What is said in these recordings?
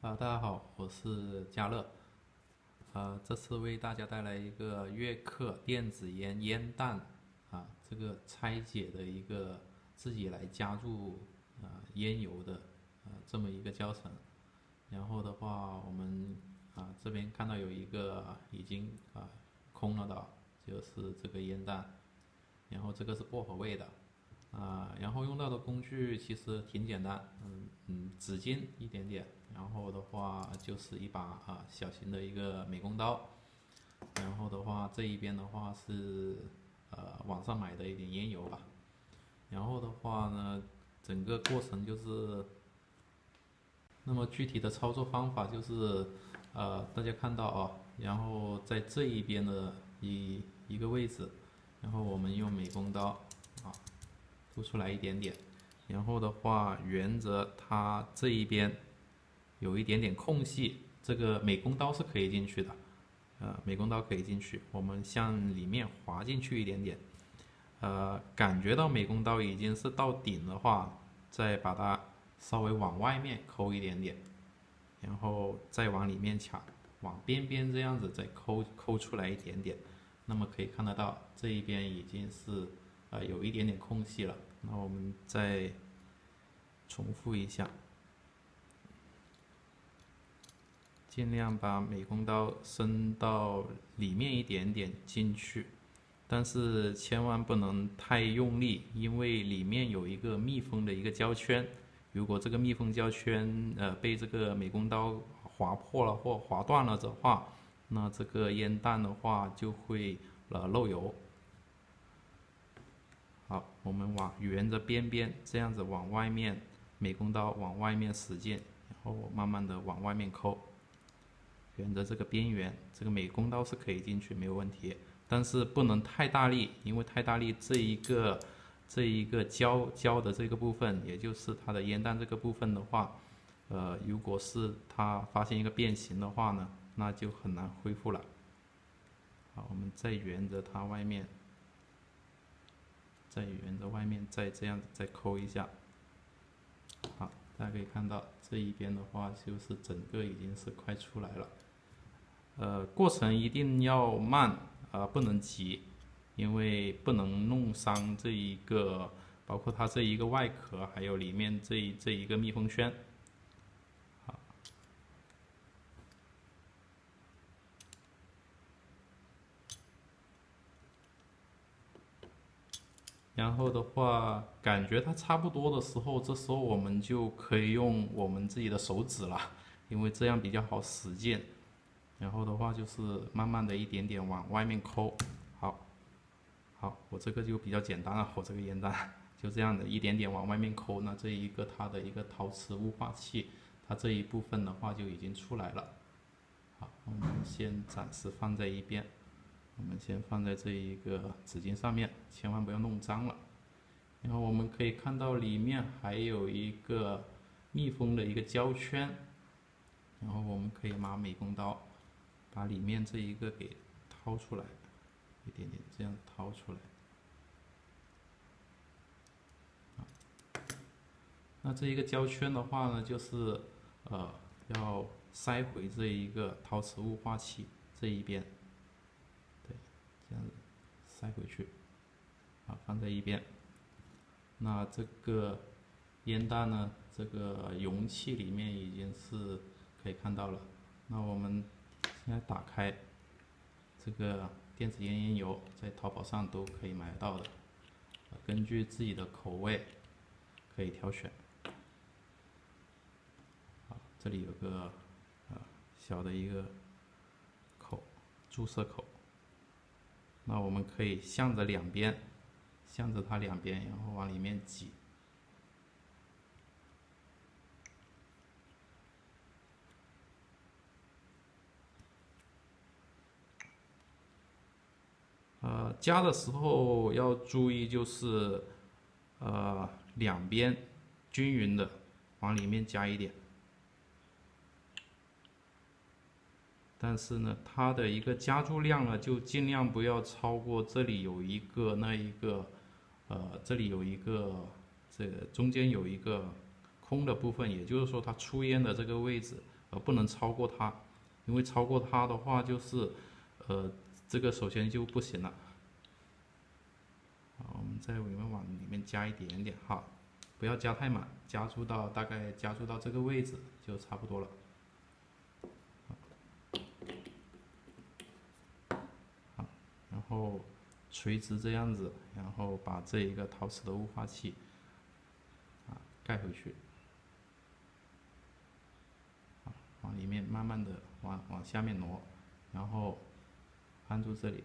大家好，我是嘉乐。这次为大家带来一个悦刻电子烟烟弹这个拆解的一个自己来加入烟油的这么一个教程。然后的话，我们这边看到有一个已经空了的，就是这个烟弹。然后这个是薄荷味的。然后用到的工具其实挺简单，纸巾一点点，然后的话就是一把小型的一个美工刀，然后的话这一边的话是网上买的一点烟油吧，然后的话呢，整个过程就是，那么具体的操作方法就是大家看到然后在这一边的一个位置，然后我们用美工刀啊凸出来一点点，然后的话沿着它这一边有一点点空隙，这个美工刀是可以进去的，美工刀可以进去，我们向里面滑进去一点点，感觉到美工刀已经是到顶的话，再把它稍微往外面抠一点点，然后再往里面卡，往边边这样子再抠出来一点点，那么可以看得到这一边已经是有一点点空隙了。那我们再重复一下，尽量把美工刀伸到里面一点点进去，但是千万不能太用力，因为里面有一个密封的一个胶圈，如果这个密封胶圈被这个美工刀划破了或划断了的话，那这个烟弹的话就会漏油。好，我们沿着边边这样子往外面，美工刀往外面使劲，然后慢慢的往外面抠，沿着这个边缘，这个美工刀是可以进去没有问题，但是不能太大力，因为太大力这一个胶的这个部分，也就是它的烟弹这个部分的话，如果是它发现一个变形的话呢，那就很难恢复了。好，我们再沿着它外面。再沿着外面再这样子再抠一下，好，大家可以看到这一边的话就是整个已经是快出来了。过程一定要慢不能急，因为不能弄伤这一个，包括它这一个外壳，还有里面这一个密封圈。然后的话，感觉它差不多的时候，这时候我们就可以用我们自己的手指了，因为这样比较好使劲。然后的话就是慢慢的一点点往外面抠，好，好，我这个就比较简单了，我这个烟弹就这样的一点点往外面抠，那这一个它的一个陶瓷雾化器，它这一部分的话就已经出来了。好，我们先暂时放在一边。我们先放在这一个纸巾上面，千万不要弄脏了。然后我们可以看到里面还有一个密封的一个胶圈，然后我们可以拿美工刀把里面这一个给掏出来，一点点这样掏出来。那这一个胶圈的话呢，就是要塞回这一个陶瓷雾化器这一边。这样子塞回去，放在一边。那这个烟弹呢，这个容器里面已经是可以看到了。那我们现在打开这个电子烟烟油，在淘宝上都可以买得到的，根据自己的口味可以挑选。这里有个小的一个口，注射口。那我们可以向着两边，向着它两边，然后往里面挤。加的时候要注意，就是两边均匀的往里面加一点。但是呢，它的一个加注量呢，就尽量不要超过这里有一个那一个，这里有一个，这个中间有一个空的部分，也就是说它出烟的这个位置，不能超过它，因为超过它的话就是这个首先就不行了。好，我们在里面往里面加一点点哈，不要加太满，大概加注到这个位置就差不多了。好，然后垂直这样子，然后把这一个陶瓷的雾化器盖回去，往里面慢慢的往下面挪，然后按住这里，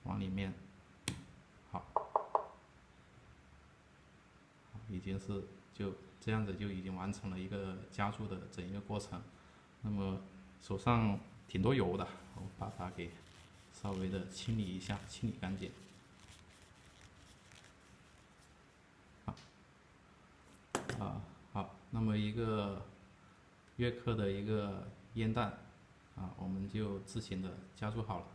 往里面，好，已经是就这样子就已经完成了一个加注的整一个过程。那么手上挺多油的，我把它给稍微的清理一下，清理干净。好，那么一个悦刻的一个烟弹我们就自行的加注好了。